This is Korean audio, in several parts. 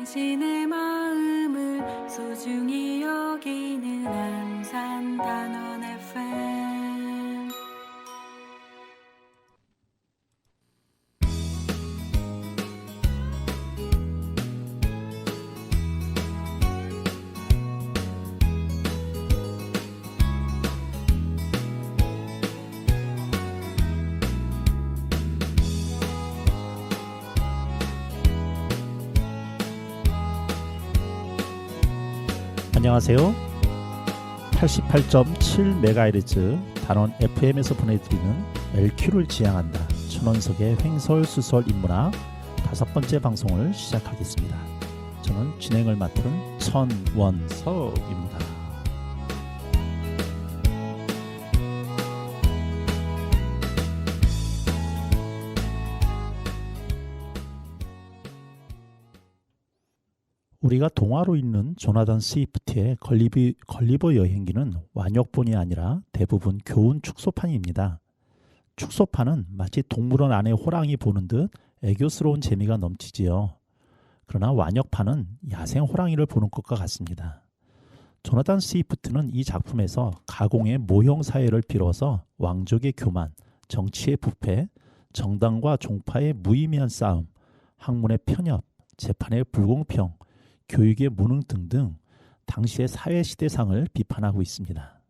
당신의 마음을 소중히 여기는 안산 단원 FM. 안녕하세요. 88.7MHz 단원 FM에서 보내드리는 LQ를 지향한다. 천원석의 횡설수설 인문학 5번째 방송을 시작하겠습니다. 저는 진행을 맡은 천원석입니다. 우리가 동화로 읽는 조나단 스위프트의 걸리버 여행기는 완역본이 아니라 대부분 교훈 축소판입니다. 축소판은 마치 동물원 안에 호랑이 보는 듯 애교스러운 재미가 넘치지요. 그러나 완역판은 야생 호랑이를 보는 것과 같습니다. 조나단 스위프트는 이 작품에서 가공의 모형 사회를 빌어서 왕족의 교만, 정치의 부패, 정당과 종파의 무의미한 싸움, 학문의 편협, 재판의 불공평, 교육의 무능 등등 당시의 사회시대상을 비판하고 있습니다.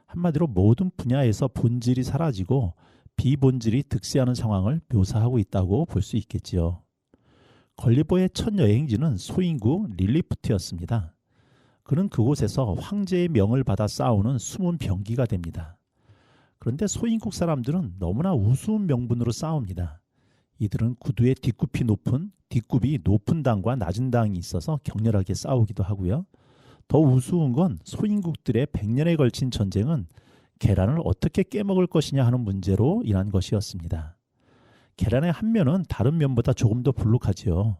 한마디로 모든 분야에서 본질이 사라지고 비본질이 득세하는 상황을 묘사하고 있다고 볼 수 있겠지요. 걸리버의 첫 여행지는 소인국 릴리푸트였습니다. 그는 그곳에서 황제의 명을 받아 싸우는 숨은 병기가 됩니다. 그런데 소인국 사람들은 너무나 우스운 명분으로 싸웁니다. 이들은 구두의 뒷굽이 높은 당과 낮은 당이 있어서 격렬하게 싸우기도 하고요. 더 우스운 건 소인국들의 100년에 걸친 전쟁은 계란을 어떻게 깨먹을 것이냐 하는 문제로 인한 것이었습니다. 계란의 한 면은 다른 면보다 조금 더 불룩하지요.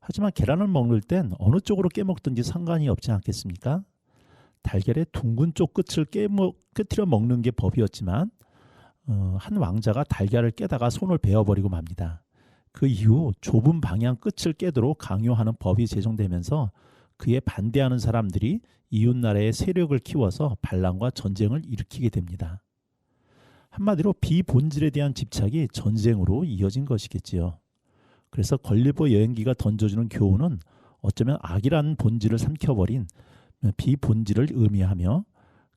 하지만 계란을 먹을 땐 어느 쪽으로 깨먹든지 상관이 없지 않겠습니까? 달걀의 둥근 쪽 끝을 깨트려 먹는 게 법이었지만 한 왕자가 달걀을 깨다가 손을 베어버리고 맙니다. 그 이후 좁은 방향 끝을 깨도록 강요하는 법이 제정되면서 그에 반대하는 사람들이 이웃나라의 세력을 키워서 반란과 전쟁을 일으키게 됩니다. 한마디로 비본질에 대한 집착이 전쟁으로 이어진 것이겠지요. 그래서 걸리버 여행기가 던져주는 교훈은 어쩌면 악이라는 본질을 삼켜버린 비본질을 의미하며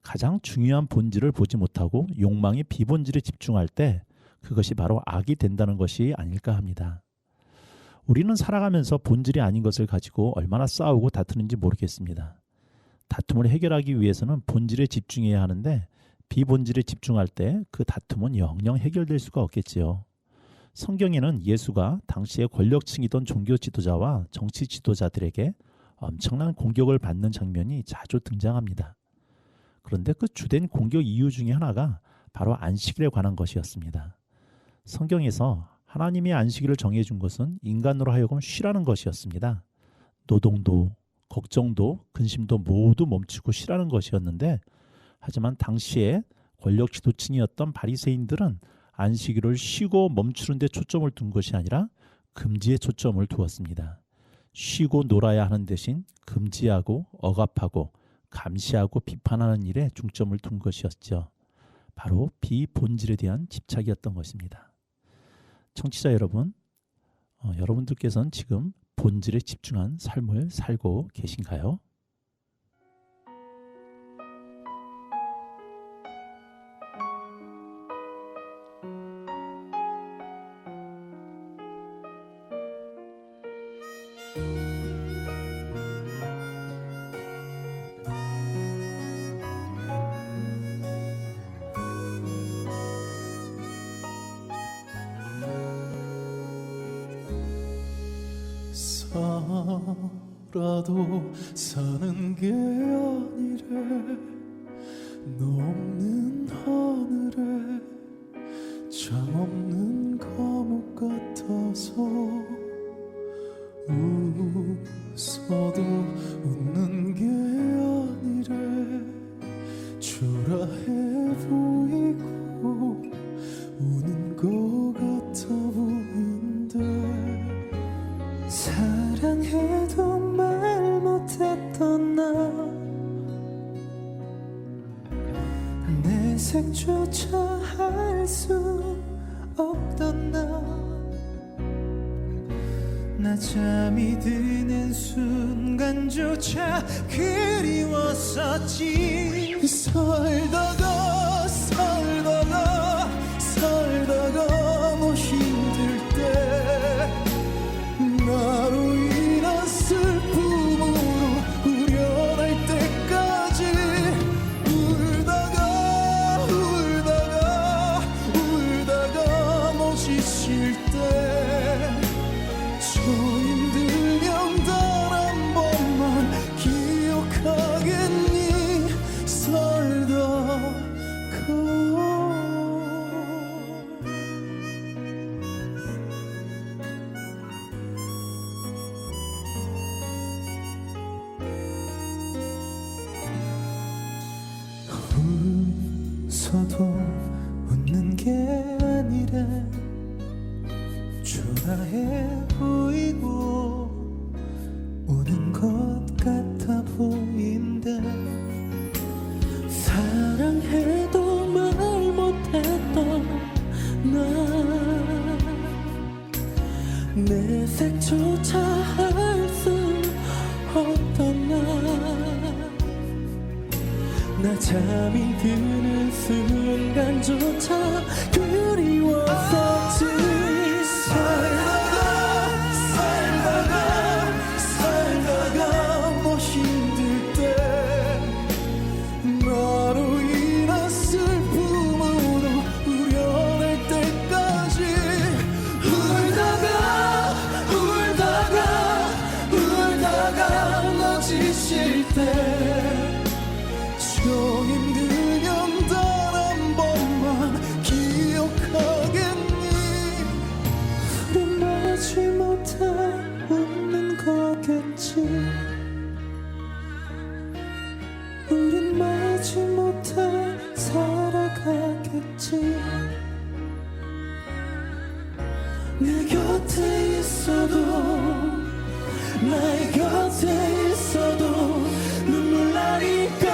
가장 중요한 본질을 보지 못하고 욕망의 비본질에 집중할 때 그것이 바로 악이 된다는 것이 아닐까 합니다. 우리는 살아가면서 본질이 아닌 것을 가지고 얼마나 싸우고 다투는지 모르겠습니다. 다툼을 해결하기 위해서는 본질에 집중해야 하는데 비본질에 집중할 때 그 다툼은 영영 해결될 수가 없겠지요. 성경에는 예수가 당시의 권력층이던 종교 지도자와 정치 지도자들에게 엄청난 공격을 받는 장면이 자주 등장합니다. 그런데 그 주된 공격 이유 중에 하나가 바로 안식일에 관한 것이었습니다. 성경에서 하나님이 안식일을 정해준 것은 인간으로 하여금 쉬라는 것이었습니다. 노동도, 걱정도, 근심도 모두 멈추고 쉬라는 것이었는데 하지만 당시에 권력 지도층이었던 바리새인들은 안식일을 쉬고 멈추는 데 초점을 둔 것이 아니라 금지에 초점을 두었습니다. 쉬고 놀아야 하는 대신 금지하고 억압하고 감시하고 비판하는 일에 중점을 둔 것이었죠. 바로 비본질에 대한 집착이었던 것입니다. 청취자 여러분, 여러분들께서는 지금 본질에 집중한 삶을 살고 계신가요? 살아도 사는 게 아니래 너 없는 하늘에 참 없는 감옥 같아서 웃어도 웃는 게 아니래 초라해 보이고 우는 것 같아 보인대 사랑해도 내색조차 할 수 없던 나 잠이 드는 순간조차 그리웠었지. 살다가 너 힘들 때 나로 인한 슬픔으로 후련할 때까지 울다가 너 지칠 때 저 힘들면 단 한 번만 기억하겠니. 살다가 웃어도 웃는 게 아니라 초라해 보이고 우는 것 같아 보인다. 사랑해도 말 못했던 나 내색조차 할 수 없던 나 잠이 드는 순간조차 그리웠었지. 살다가 너 힘들 때 나로 인한 슬픔으로 후련할 때까지 울다가 너 지칠 때 저 힘들면 단 한 번만 기억하겠니. 우린 마지 못해 웃는 거겠지. 우린 마지 못해 살아가겠지. 내 곁에 있어도 나의 곁에 있어도 눈물 나니까.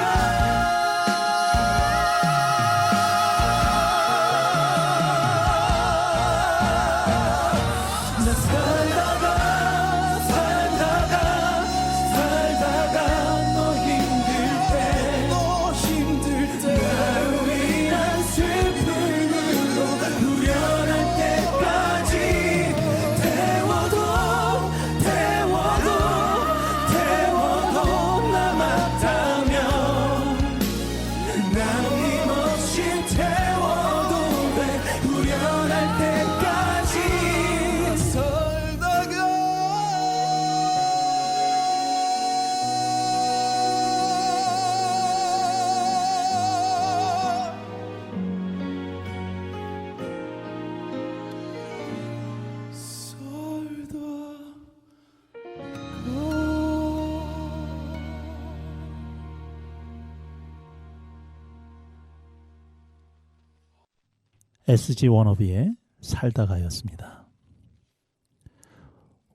SG 워너비의 살다가였습니다.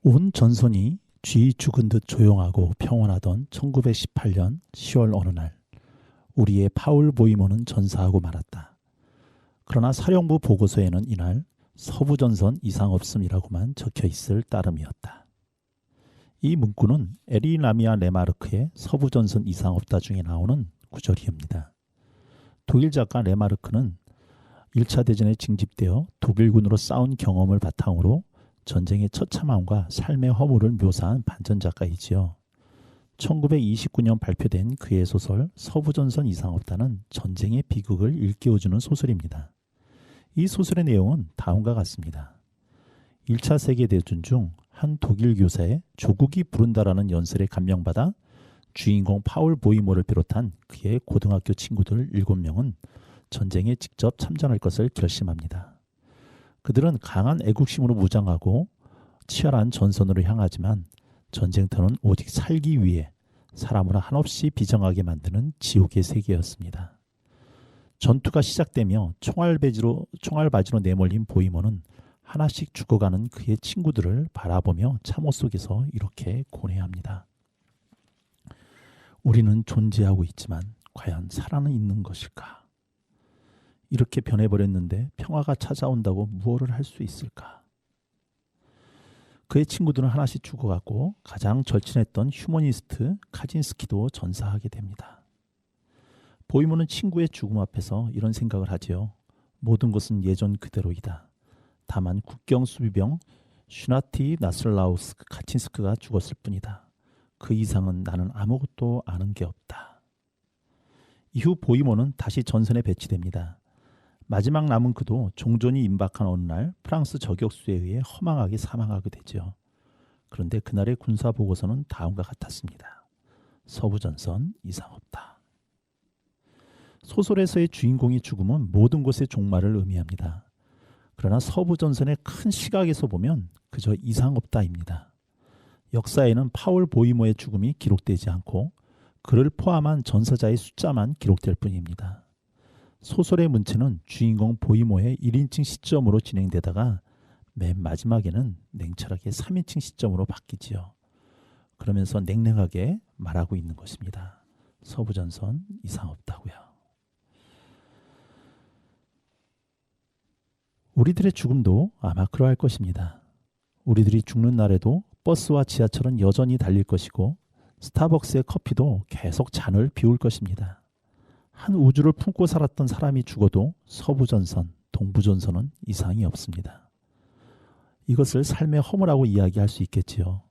온 전선이 쥐 죽은 듯 조용하고 평온하던 1918년 10월 어느 날 우리의 파울 보이머는 전사하고 말았다. 그러나 사령부 보고서에는 이날 서부전선 이상 없음이라고만 적혀 있을 따름이었다. 이 문구는 에리라미아 레마르크의 서부전선 이상 없다 중에 나오는 구절이옵니다. 독일 작가 레마르크는 1차 대전에 징집되어 독일군으로 싸운 경험을 바탕으로 전쟁의 처참함과 삶의 허물을 묘사한 반전작가이지요. 1929년 발표된 그의 소설 서부전선 이상 없다는 전쟁의 비극을 일깨워주는 소설입니다. 이 소설의 내용은 다음과 같습니다. 1차 세계대전 중 한 독일 교사의 조국이 부른다라는 연설에 감명받아 주인공 파울 보이모를 비롯한 그의 고등학교 친구들 7명은 전쟁에 직접 참전할 것을 결심합니다. 그들은 강한 애국심으로 무장하고 치열한 전선으로 향하지만 전쟁터는 오직 살기 위해 사람을 한없이 비정하게 만드는 지옥의 세계였습니다. 전투가 시작되며 총알바지로 내몰린 보이머는 하나씩 죽어가는 그의 친구들을 바라보며 참호 속에서 이렇게 고뇌합니다. 우리는 존재하고 있지만 과연 살아는 있는 것일까? 이렇게 변해버렸는데 평화가 찾아온다고 무엇을 할 수 있을까? 그의 친구들은 하나씩 죽어갔고 가장 절친했던 휴머니스트 카진스키도 전사하게 됩니다. 보이모는 친구의 죽음 앞에서 이런 생각을 하지요. 모든 것은 예전 그대로이다. 다만 국경수비병 슈나티 나슬라우스 카친스크가 죽었을 뿐이다. 그 이상은 나는 아무것도 아는 게 없다. 이후 보이모는 다시 전선에 배치됩니다. 마지막 남은 그도 종전이 임박한 어느 날 프랑스 저격수에 의해 허망하게 사망하게 되죠. 그런데 그날의 군사 보고서는 다음과 같았습니다. 서부전선 이상 없다. 소설에서의 주인공의 죽음은 모든 것의 종말을 의미합니다. 그러나 서부전선의 큰 시각에서 보면 그저 이상 없다입니다. 역사에는 파울 보이모의 죽음이 기록되지 않고 그를 포함한 전사자의 숫자만 기록될 뿐입니다. 소설의 문체는 주인공 보이모의 1인칭 시점으로 진행되다가 맨 마지막에는 냉철하게 3인칭 시점으로 바뀌지요. 그러면서 냉랭하게 말하고 있는 것입니다. 서부전선 이상 없다고요. 우리들의 죽음도 아마 그러할 것입니다. 우리들이 죽는 날에도 버스와 지하철은 여전히 달릴 것이고 스타벅스의 커피도 계속 잔을 비울 것입니다. 한 우주를 품고 살았던 사람이 죽어도 서부전선, 동부전선은 이상이 없습니다. 이것을 삶의 허무라고 이야기할 수 있겠지요.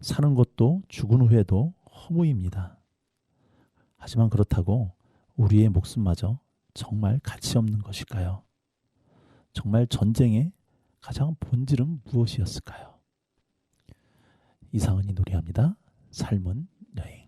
사는 것도 죽은 후에도 허무입니다. 하지만 그렇다고 우리의 목숨마저 정말 가치 없는 것일까요? 정말 전쟁의 가장 본질은 무엇이었을까요? 이상은이 노래합니다. 삶은 여행.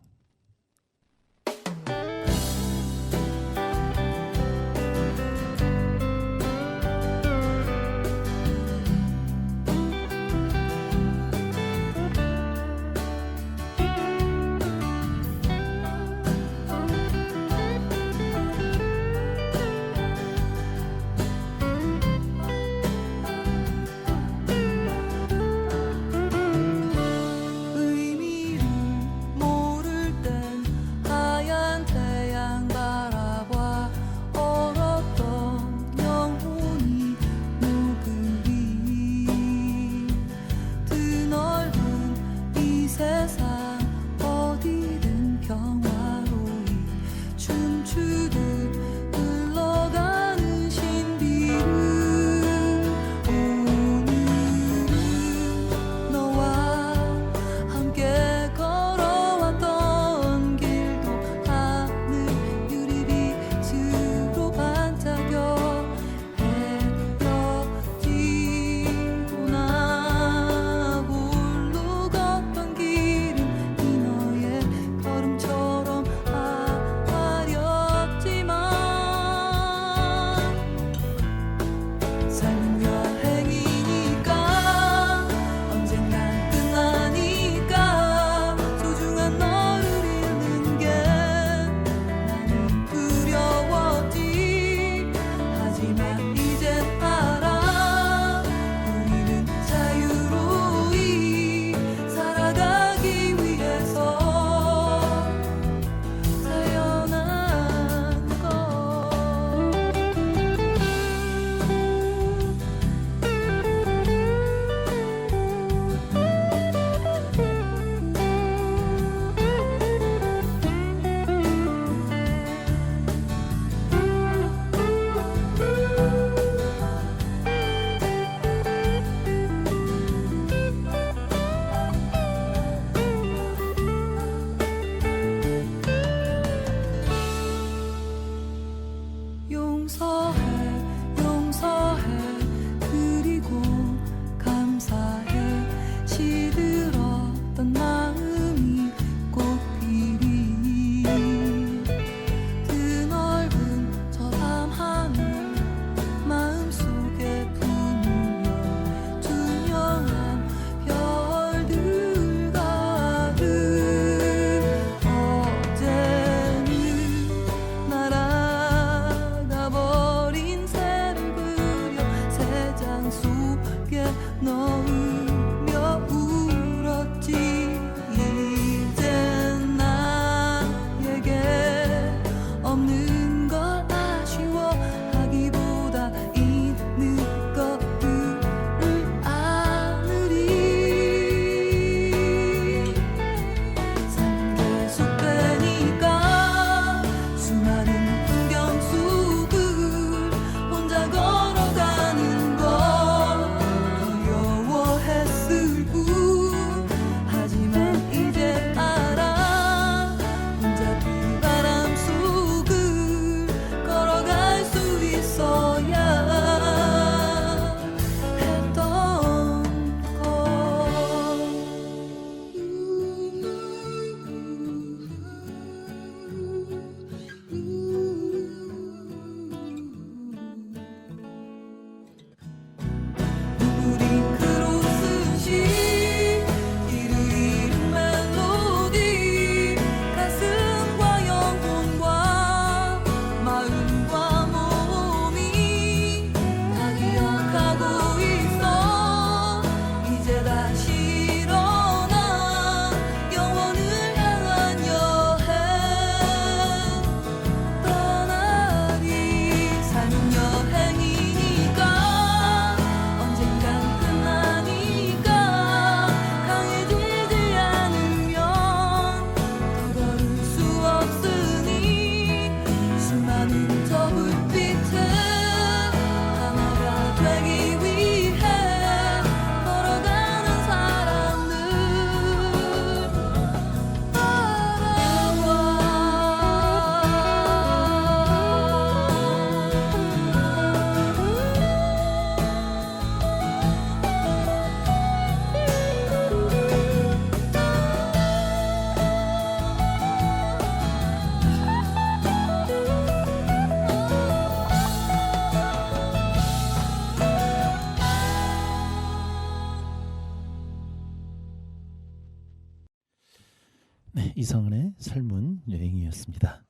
네, 이상은의 삶은 여행이었습니다.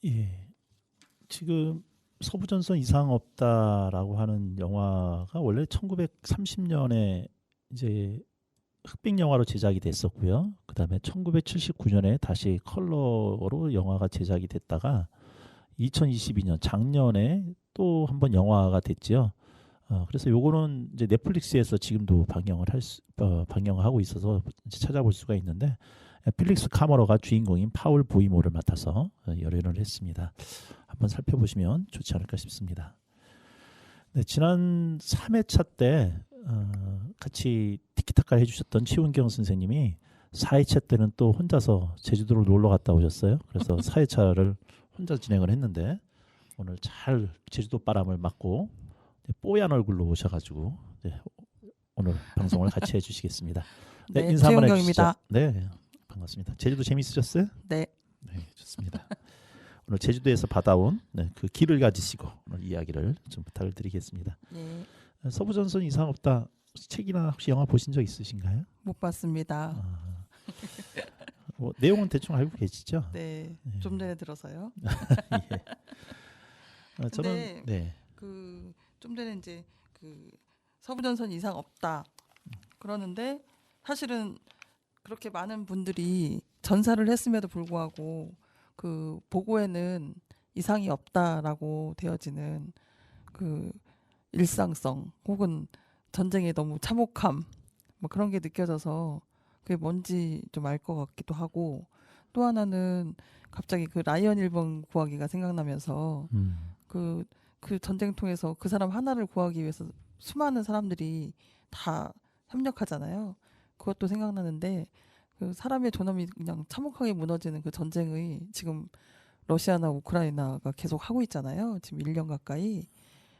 예, 지금 서부전선 이상 없다라고 하는 영화가 원래 1930년에 이제 흑백 영화로 제작이 됐었고요. 그다음에 1979년에 다시 컬러로 영화가 제작이 됐다가 2022년 작년에 또 한 번 영화가 됐죠. 그래서 요거는 이제 넷플릭스에서 지금도 방영하고 있어서 이제 찾아볼 수가 있는데 필릭스 카머러가 주인공인 파울 보이모를 맡아서 열연을 했습니다. 한번 살펴보시면 좋지 않을까 싶습니다. 네, 지난 3회차 때 같이 티키타카 해주셨던 최운경 선생님이 4회차 때는 또 혼자서 제주도로 놀러 갔다 오셨어요. 그래서 4회차를 혼자 진행을 했는데 오늘 잘 제주도 바람을 맞고 뽀얀 얼굴로 오셔가지고 오늘 방송을 같이 해주시겠습니다. 네, 인사 한번 최은경입니다. 해주시죠. 네, 반갑습니다. 제주도 재밌으셨어요? 네. 네, 좋습니다. 오늘 제주도에서 받아온 그 길을 가지시고 오늘 이야기를 좀 부탁을 드리겠습니다. 네. 서부전선 이상 없다 책이나 혹시 영화 보신 적 있으신가요? 못 봤습니다. 뭐 내용은 대충 알고 계시죠? 네. 좀 전에 들어서요. 예. 저는 네. 좀 전에 이제 서부전선 이상 없다 그러는데 사실은 그렇게 많은 분들이 전사를 했음에도 불구하고 그 보고에는 이상이 없다라고 되어지는 그 일상성 혹은 전쟁의 너무 참혹함 뭐 그런 게 느껴져서 그게 뭔지 좀 알 것 같기도 하고 또 하나는 갑자기 그 라이언 1번 구하기가 생각나면서 그 전쟁통에서 그 사람 하나를 구하기 위해서 수많은 사람들이 다 협력하잖아요. 그것도 생각나는데 그 사람의 존엄이 그냥 참혹하게 무너지는 그 전쟁의 지금 러시아나 우크라이나가 계속 하고 있잖아요. 지금 1년 가까이.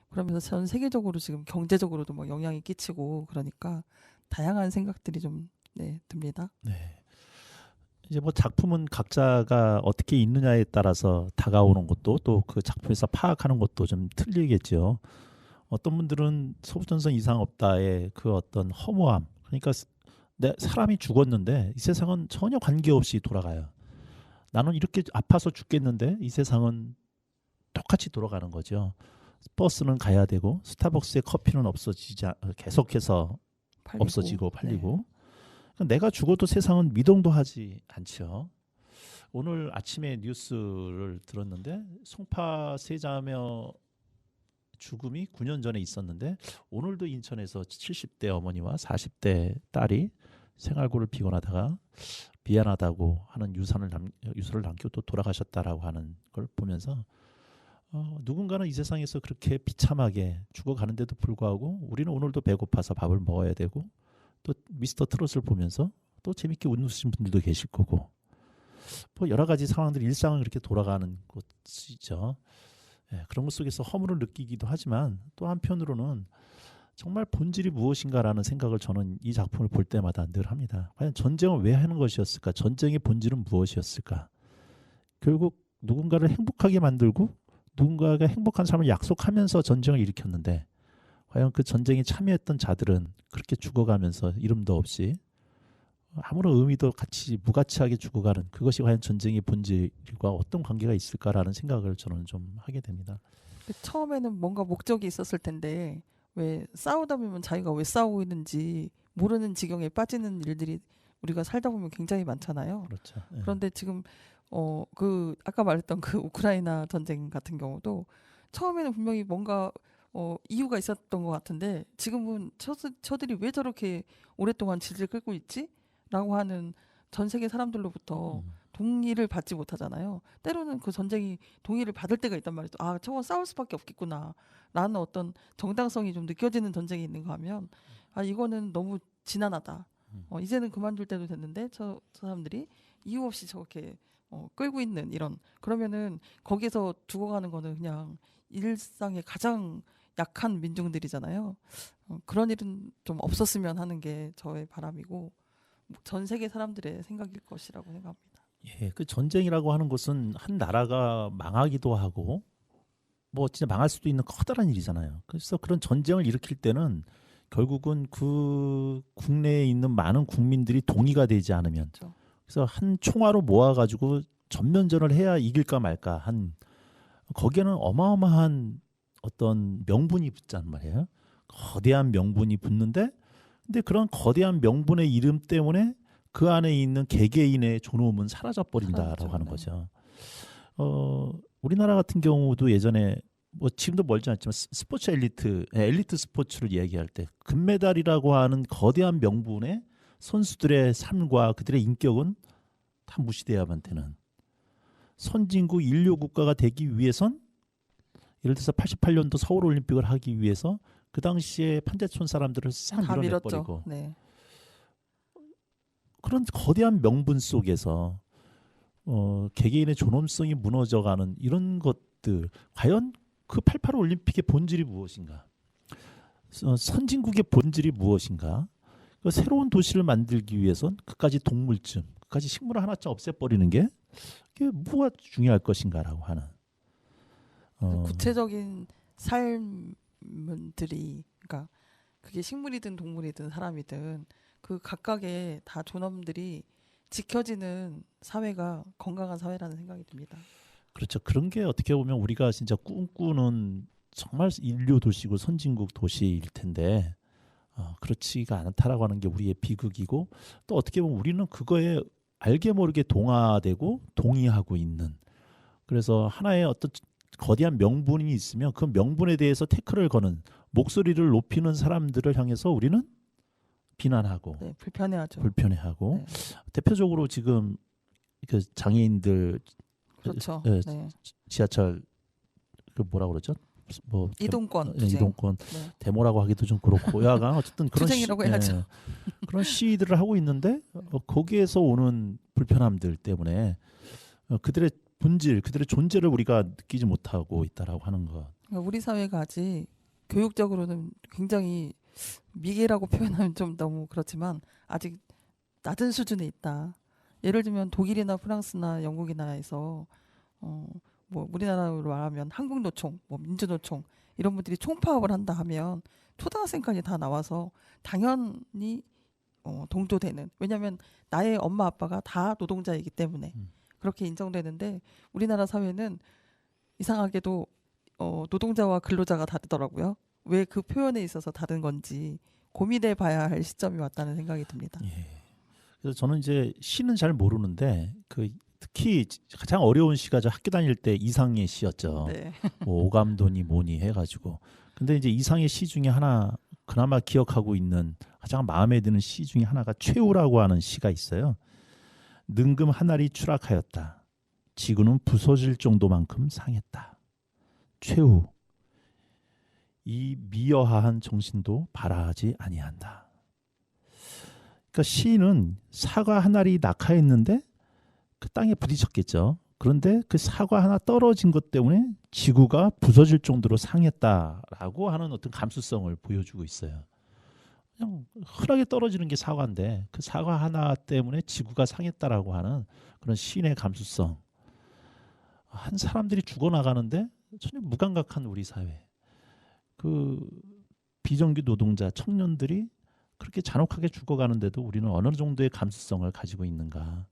그러면서 전 세계적으로 지금 경제적으로도 막 영향이 끼치고 그러니까 다양한 생각들이 좀 듭니다. 네. 이제 뭐 작품은 각자가 어떻게 있느냐에 따라서 다가오는 것도 또 그 작품에서 파악하는 것도 좀 틀리겠죠. 어떤 분들은 서부전선 이상 없다의 그 어떤 허무함, 그러니까 사람이 죽었는데 이 세상은 전혀 관계없이 돌아가요. 나는 이렇게 아파서 죽겠는데 이 세상은 똑같이 돌아가는 거죠. 버스는 가야 되고 스타벅스의 커피는 계속해서 없어지고 팔리고. 네. 내가 죽어도 세상은 미동도 하지 않죠. 오늘 아침에 뉴스를 들었는데 송파 세자매 죽음이 9년 전에 있었는데 오늘도 인천에서 70대 어머니와 40대 딸이 생활고를 피곤하다가 미안하다고 하는 유서를 남기고 또 돌아가셨다라고 하는 걸 보면서 누군가는 이 세상에서 그렇게 비참하게 죽어가는데도 불구하고 우리는 오늘도 배고파서 밥을 먹어야 되고 또 미스터 트롯을 보면서 또 재밌게 웃으신 분들도 계실 거고 뭐 여러 가지 상황들이 일상은 그렇게 돌아가는 곳이죠. 그런 것 속에서 허물을 느끼기도 하지만 또 한편으로는 정말 본질이 무엇인가라는 생각을 저는 이 작품을 볼 때마다 늘 합니다. 과연 전쟁을 왜 하는 것이었을까? 전쟁의 본질은 무엇이었을까? 결국 누군가를 행복하게 만들고 누군가가 행복한 삶을 약속하면서 전쟁을 일으켰는데 과연 그 전쟁에 참여했던 자들은 그렇게 죽어가면서 이름도 없이 아무런 의미도 무가치하게 죽어가는 그것이 과연 전쟁의 본질과 어떤 관계가 있을까라는 생각을 저는 좀 하게 됩니다. 처음에는 뭔가 목적이 있었을 텐데 왜 싸우다 보면 자기가 왜 싸우고 있는지 모르는 지경에 빠지는 일들이 우리가 살다 보면 굉장히 많잖아요. 그렇죠. 그런데 지금 아까 말했던 그 우크라이나 전쟁 같은 경우도 처음에는 분명히 뭔가 이유가 있었던 것 같은데 지금은 저들이 왜 저렇게 오랫동안 질질 끌고 있지? 라고 하는 전 세계 사람들로부터 동의를 받지 못하잖아요. 때로는 그 전쟁이 동의를 받을 때가 있단 말이죠. 아, 저건 싸울 수밖에 없겠구나 라는 어떤 정당성이 좀 느껴지는 전쟁이 있는가 하면 아, 이거는 너무 지난하다. 이제는 그만둘 때도 됐는데 저 사람들이 이유 없이 저렇게 끌고 있는 이런 그러면은 거기서 죽어가는 거는 그냥 일상의 가장 약한 민중들이잖아요. 그런 일은 좀 없었으면 하는 게 저의 바람이고 전 세계 사람들의 생각일 것이라고 생각합니다. 예, 그 전쟁이라고 하는 것은 한 나라가 망하기도 하고 뭐 진짜 망할 수도 있는 커다란 일이잖아요. 그래서 그런 전쟁을 일으킬 때는 결국은 그 국내에 있는 많은 국민들이 동의가 되지 않으면 그렇죠. 그래서 한 총화로 모아가지고 전면전을 해야 이길까 말까 한 거기에는 어마어마한 어떤 명분이 붙단 말이에요. 거대한 명분이 붙는데 근데 그런 거대한 명분의 이름 때문에 그 안에 있는 개개인의 존엄은 사라져 버린다라고 사라지죠. 하는 네. 거죠. 우리나라 같은 경우도 예전에 뭐 지금도 멀지 않지만 스포츠 엘리트 스포츠를 이야기할 때 금메달이라고 하는 거대한 명분의 선수들의 삶과 그들의 인격은 다 무시돼야만 되는 선진국 인류 국가가 되기 위해선 예를 들어서 88년도 서울 올림픽을 하기 위해서 그 당시에 판자촌 사람들을 싹 다 밀었죠. 밀어내버리고 네. 그런 거대한 명분 속에서 개개인의 존엄성이 무너져가는 이런 것들 과연 그 88 올림픽의 본질이 무엇인가? 선진국의 본질이 무엇인가? 그 새로운 도시를 만들기 위해선 그까지 동물쯤, 그까지 식물을 하나쯤 없애버리는 게 이게 뭐가 중요할 것인가라고 하는 구체적인 삶들이 그러니까 그게 식물이든 동물이든 사람이든 그 각각의 다 존엄들이 지켜지는 사회가 건강한 사회라는 생각이 듭니다. 그렇죠. 그런 게 어떻게 보면 우리가 진짜 꿈꾸는 정말 인류 도시고 선진국 도시일 텐데 그렇지가 않다라고 하는 게 우리의 비극이고 또 어떻게 보면 우리는 그거에 알게 모르게 동화되고 동의하고 있는 그래서 하나의 어떤 거대한 명분이 있으면 그 명분에 대해서 태클을 거는 목소리를 높이는 사람들을 향해서 우리는 비난하고 네, 불편해하죠. 불편해하고 네. 대표적으로 지금 그 장애인들 그렇죠. 예, 네. 지하철 그 뭐라 그러죠? 뭐 이동권 예, 투쟁. 이동권 네. 데모라고 하기도 좀 그렇고 야간 어쨌든 그런 투쟁이라고 해야죠. 예, 그런 시위들을 하고 있는데 거기에서 오는 불편함들 때문에 그들의 본질, 그들의 존재를 우리가 느끼지 못하고 있다라고 하는 것. 그러니까 우리 사회가 아직 교육적으로는 굉장히 미개라고 표현하면 좀 너무 그렇지만 아직 낮은 수준에 있다. 예를 들면 독일이나 프랑스나 영국이나에서 뭐 우리나라로 말하면 한국노총, 뭐 민주노총 이런 분들이 총파업을 한다 하면 초등학생까지 다 나와서 당연히 동조되는. 왜냐하면 나의 엄마 아빠가 다 노동자이기 때문에 그렇게 인정되는데 우리나라 사회는 이상하게도 노동자와 근로자가 다르더라고요. 왜 그 표현에 있어서 다른 건지 고민해 봐야 할 시점이 왔다는 생각이 듭니다. 예. 그래서 저는 이제 시는 잘 모르는데 그 특히 가장 어려운 시가 저 학교 다닐 때 이상의 시였죠. 네. 뭐 오감도니 뭐니 해가지고. 근데 이제 이상의 시 중에 하나 그나마 기억하고 있는 가장 마음에 드는 시 중에 하나가 최후라고 하는 시가 있어요. 능금 한 알이 추락하였다. 지구는 부서질 정도만큼 상했다. 최후. 이 미여하한 정신도 발하하지 아니한다. 그러니까 시인은 사과 한 알이 낙하했는데 그 땅에 부딪혔겠죠. 그런데 그 사과 하나 떨어진 것 때문에 지구가 부서질 정도로 상했다라고 하는 어떤 감수성을 보여주고 있어요. 그냥 흔하게 떨어지는 게 사과인데 그 사과 하나 때문에 지구가 상했다라고 하는 그런 시인의 감수성. 한 사람들이 죽어나가는데 전혀 무감각한 우리 사회. 그 비정규 노동자 청년들이 그렇게 잔혹하게 죽어가는데도 우리는 어느 정도의 감수성을 가지고 있는가.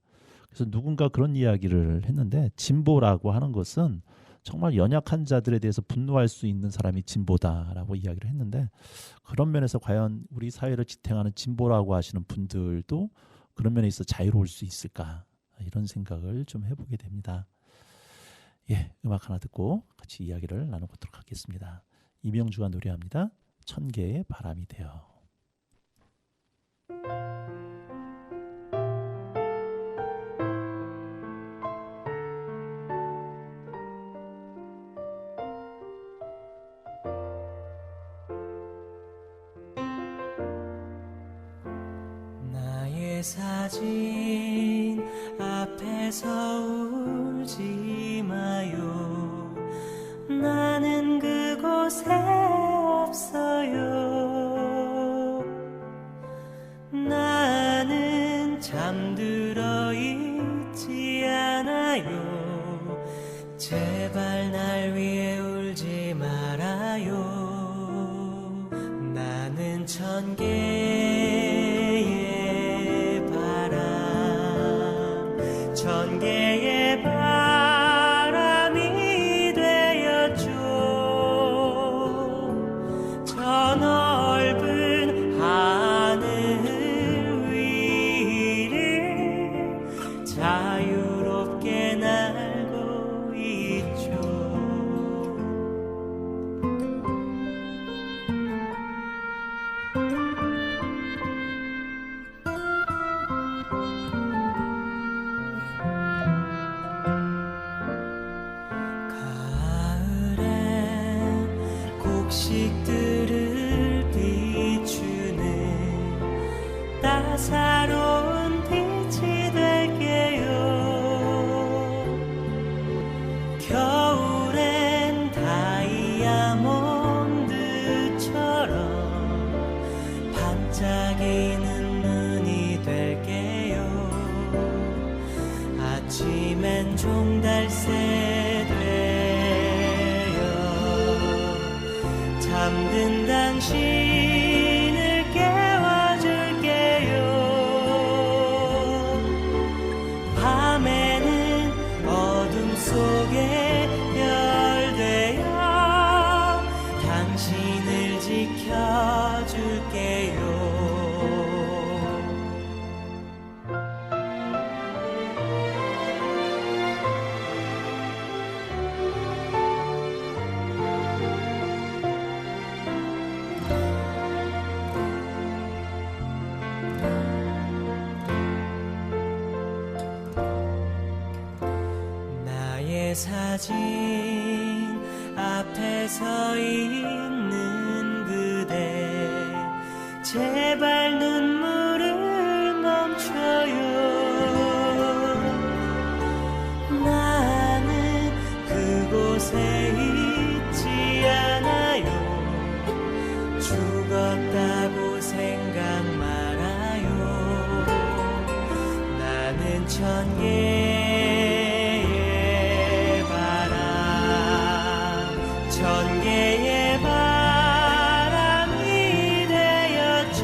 그래서 누군가 그런 이야기를 했는데 진보라고 하는 것은 정말 연약한 자들에 대해서 분노할 수 있는 사람이 진보다라고 이야기를 했는데 그런 면에서 과연 우리 사회를 지탱하는 진보라고 하시는 분들도 그런 면에 있어 자유로울 수 있을까 이런 생각을 좀 해보게 됩니다. 예, 음악 하나 듣고 같이 이야기를 나눠보도록 하겠습니다. 이명주가 노래합니다. 천 개의 바람이 되어. 나의 사진 앞에서 울지 마요. 나는 그곳에 없어요. 나는 잠들어 있지 않아요. 제발 날 위해 울지 말아요. 나는 천 개의 바람 천 개의 바람이 되었죠. 저 넓은 하늘 위를 자유롭게 날고 있죠. 가을에 곡식들을 비추는 따사로운 빛이 될게요. 겨울엔 다이아몬드처럼 반짝이는 눈이 될게요. 아침엔 종달새 되어 잠든 당신을 깨워줄게요. 밤에는 어둠 속에 별 되어 당신을 지켜줄게요. 나의 사진 앞에 서 있는 그대 제발 눈물을 멈춰요. 나는 그곳에 있지 않아요. 죽었다고 생각 말아요. 나는 천 개의 바람 천 개의 바람이 되었죠.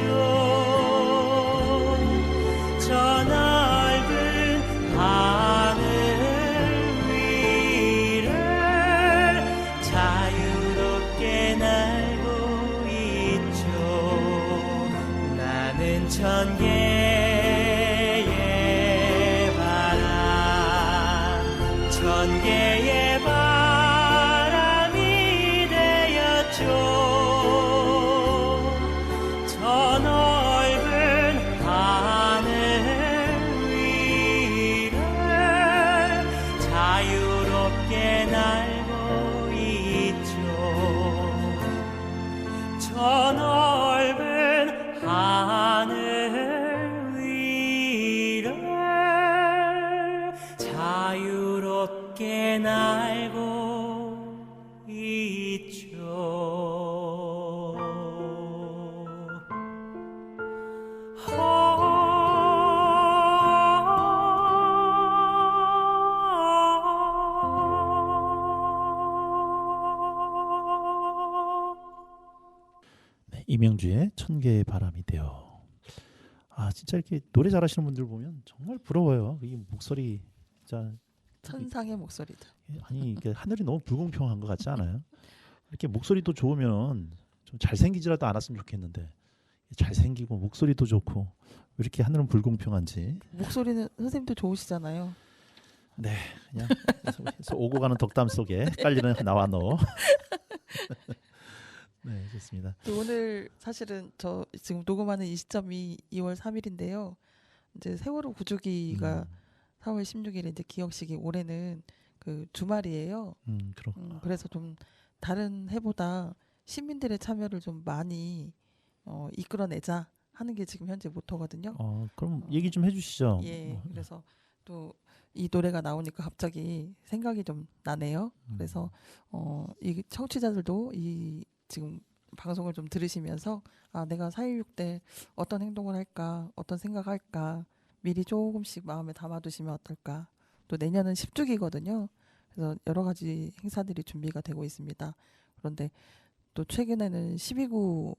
저 넓은 하늘 위를 자유롭게 날고 있죠. 나는 천 개의 바람 천 개의 바람이 되었죠. 저 넓은 하늘 위를 자유롭게 날고 있죠. 저 넓은 하늘 위를 자유롭게 날고 있죠. 네, 이명주의 천 개의 바람이 되어. 아 진짜 이렇게 노래 잘하시는 분들 보면 정말 부러워요. 이 목소리 진짜 천상의 목소리다. 아니 이게 하늘이 너무 불공평한 것 같지 않아요? 이렇게 목소리도 좋으면 좀 잘생기지라도 않았으면 좋겠는데 잘생기고 목소리도 좋고 왜 이렇게 하늘은 불공평한지. 목소리는 선생님도 좋으시잖아요. 네, 그냥 그래서 오고 가는 덕담 속에 깔리는 나와 너. 네, 좋습니다. 오늘 사실은 저 지금 녹음하는 이 시점이 2월 3일인데요. 이제 세월호 구조기가 4월 16일에 이제 기억식이 올해는 그 주말이에요. 그렇구나. 그래서 좀 다른 해보다 시민들의 참여를 좀 많이 이끌어내자 하는 게 지금 현재 모토거든요. 그럼 얘기 좀 해주시죠. 예, 그래서 또 이 노래가 나오니까 갑자기 생각이 좀 나네요. 그래서 이 청취자들도 이 지금 방송을 좀 들으시면서 아 내가 4.16 때 어떤 행동을 할까, 어떤 생각할까 미리 조금씩 마음에 담아두시면 어떨까. 또 내년은 10주기거든요. 그래서 여러 가지 행사들이 준비가 되고 있습니다. 그런데 또 최근에는 12구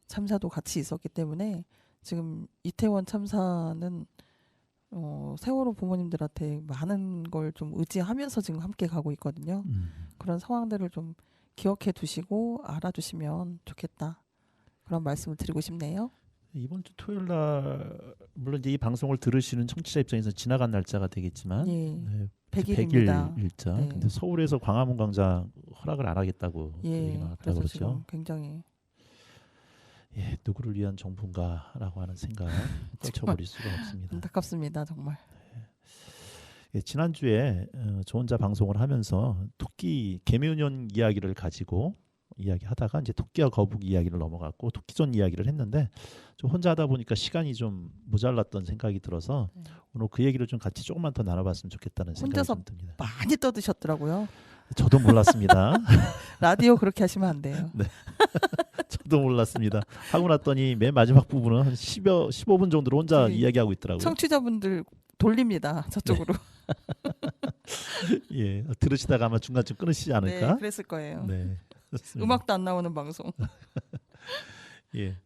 참사도 같이 있었기 때문에 지금 이태원 참사는 세월호 부모님들한테 많은 걸 좀 의지하면서 지금 함께 가고 있거든요. 그런 상황들을 좀 기억해 두시고 알아두시면 좋겠다. 그런 말씀을 드리고 싶네요. 이번 주 토요일 날 물론 이제 이 방송을 들으시는 청취자 입장에서 지나간 날짜가 되겠지만 예. 네, 100일입니다. 100일 일자. 네. 근데 서울에서 광화문 광장 허락을 안 하겠다고 예. 얘기 나왔다고 그래서 그러죠. 지금 굉장히 예, 누구를 위한 정부인가라고 하는 생각 떨쳐버릴 수가 없습니다. 안타깝습니다. 정말. 예, 지난주에 저 혼자 방송을 하면서 토끼 개묘년 이야기를 가지고 이야기하다가 이제 토끼와 거북이 이야기를 넘어갔고 토끼전 이야기를 했는데 좀 혼자 하다 보니까 시간이 좀 모자랐던 생각이 들어서 오늘 그 얘기를 좀 같이 조금만 더 나눠봤으면 좋겠다는 생각이 혼자서 좀 듭니다. 많이 떠드셨더라고요. 저도 몰랐습니다. 라디오 그렇게 하시면 안 돼요. 저도 몰랐습니다. 하고 났더니 맨 마지막 부분은 한 15분 정도로 혼자 네. 이야기하고 있더라고요. 청취자분들 돌립니다. 저쪽으로. 예, 들으시다가 아마 중간쯤 끊으시지 네, 않을까? 그랬을 거예요. 네. 그렇습니다. 음악도 안 나오는 방송. 예.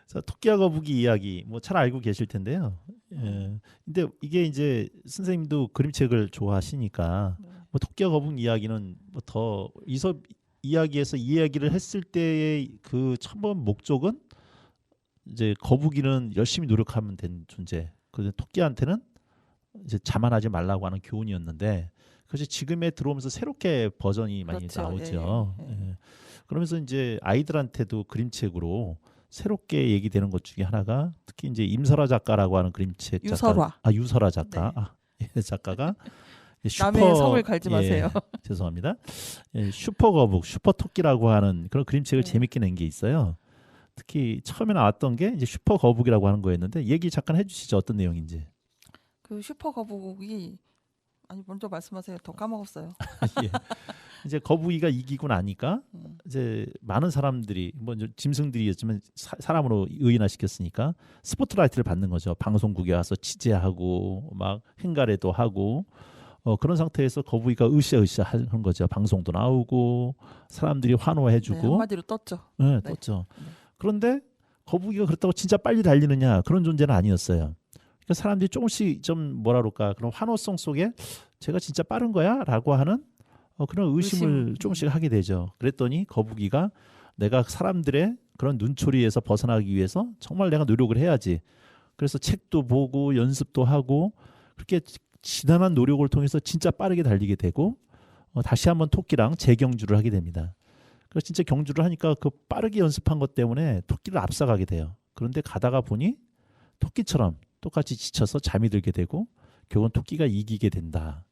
자, 토끼와 거북이 이야기 뭐 잘 알고 계실 텐데요. 예. 근데 이게 이제 선생님도 그림책을 좋아하시니까 뭐 토끼와 거북이 이야기는 뭐 더 이섭 이야기에서 이 이야기를 했을 때의 그 처음 목적은 이제 거북이는 열심히 노력하면 된 존재. 그래서 토끼한테는 이제 자만하지 말라고 하는 교훈이었는데 그것이 지금에 들어오면서 새롭게 버전이 많이 그렇죠. 나오죠. 예, 예, 예. 예. 그러면서 이제 아이들한테도 그림책으로 새롭게 얘기되는 것 중에 하나가 특히 이제 임설아 작가라고 하는 그림책 유설화. 작가, 유설아 작가, 네. 예, 작가가 남의 성을 갈지 마세요. 죄송합니다. 예, 슈퍼 거북, 슈퍼 토끼라고 하는 그런 그림책을 네. 재밌게 낸 게 있어요. 특히 처음에 나왔던 게 이제 슈퍼 거북이라고 하는 거였는데 얘기 잠깐 해주시죠. 어떤 내용인지. 그 슈퍼 거북이 아니 먼저 말씀하세요. 더 까먹었어요. 예. 이제 거북이가 이기고 나니까 음. 이제 많은 사람들이 뭐 이제 짐승들이었지만 사람으로 의인화시켰으니까 스포트라이트를 받는 거죠. 방송국에 와서 취재하고 막 행가래도 하고 그런 상태에서 거북이가 으쌰으쌰 하는 거죠. 방송도 나오고 사람들이 네, 환호해주고 한마디로 떴죠. 네, 네. 떴죠. 네. 그런데 거북이가 그렇다고 진짜 빨리 달리느냐 그런 존재는 아니었어요. 그러니까 사람들이 조금씩 좀 뭐라 그럴까 그런 환호성 속에 제가 진짜 빠른 거야라고 하는 그런 의심을 의심. 조금씩 하게 되죠. 그랬더니 거북이가 내가 사람들의 그런 눈초리에서 벗어나기 위해서 정말 내가 노력을 해야지. 그래서 책도 보고 연습도 하고 그렇게 지단한 노력을 통해서 진짜 빠르게 달리게 되고 다시 한번 토끼랑 재경주를 하게 됩니다. 그래서 진짜 경주를 하니까 그 빠르게 연습한 것 때문에 토끼를 앞서가게 돼요. 그런데 가다가 보니 토끼처럼 똑같이 지쳐서 잠이 들게 되고 결국은 토끼가 이기게 된다.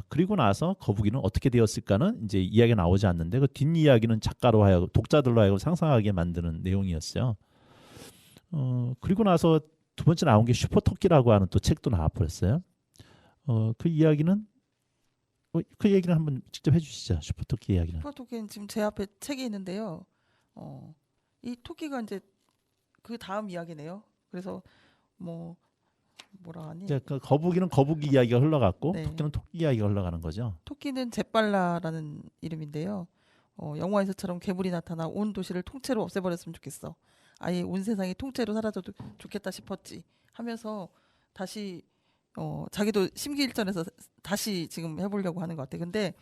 그리고 나서 거북이는 어떻게 되었을까는 이제 이야기가 나오지 않는데 그 뒷이야기는 작가로 하여금 독자들로 하여금 상상하게 만드는 내용이었어요. 그리고 나서 두 번째 나온 게 슈퍼 토끼라고 하는 또 책도 나와버렸어요. 그 이야기는 그 얘기를 한번 직접 해주시죠. 슈퍼 토끼 이야기는. 슈퍼 토끼는 지금 제 앞에 책이 있는데요. 이 토끼가 이제 그 다음 이야기네요. 그래서 뭐라 하니? 이제 그 거북이는 거북이 이야기가 흘러갔고 네. 토끼는 토끼 이야기가 흘러가는 거죠. 토끼는 제빨라라는 이름인데요. 영화에서처럼 괴물이 나타나 온 도시를 통째로 없애버렸으면 좋겠어. 아예 온 세상이 통째로 사라져도 좋겠다 싶었지 하면서 다시 자기도 심기일전에서 다시 지금 해보려고 하는 것 같아. 근데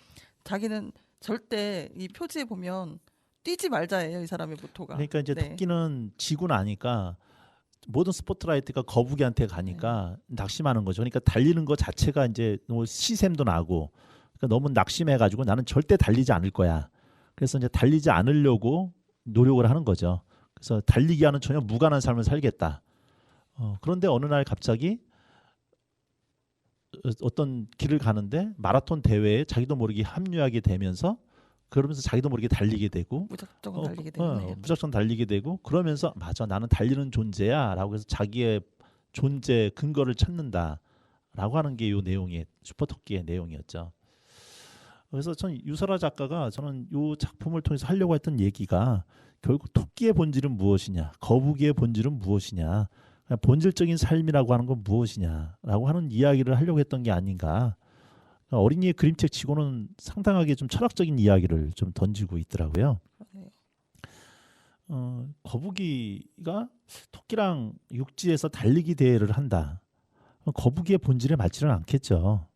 자기는 절대 이 표지에 보면 뛰지 말자예요. 이 사람의 모토가. 그러니까 이제 네. 토끼는 지고 나니까 모든 스포트라이트가 거북이한테 가니까 낙심하는 거죠. 그러니까 달리는 것 자체가 이제 너무 시샘도 나고 그러니까 너무 낙심해가지고 나는 절대 달리지 않을 거야. 그래서 이제 달리지 않으려고 노력을 하는 거죠. 그래서 달리기와는 전혀 무관한 삶을 살겠다. 그런데 어느 날 갑자기 어떤 길을 가는데 마라톤 대회에 자기도 모르게 합류하게 되면서 그러면서 자기도 모르게 달리게 되고 무작정 달리게 되네요. 무작정 달리게 되고 그러면서 맞아 나는 달리는 존재야 라고 해서 자기의 존재 근거를 찾는다라고 하는 게 이 내용의 슈퍼토끼의 내용이었죠. 그래서 전 유설아 작가가 저는 이 작품을 통해서 하려고 했던 얘기가 결국 토끼의 본질은 무엇이냐 거북이의 본질은 무엇이냐 본질적인 삶이라고 하는 건 무엇이냐라고 하는 이야기를 하려고 했던 게 아닌가. 어린이의 그림책 치고는 상당하게 좀 철학적인 이야기를 좀 던지고 있더라고요. 거북이가 토끼랑 육지에서 달리기 대회를 한다. 거북이의 본질에 맞지는 않겠죠.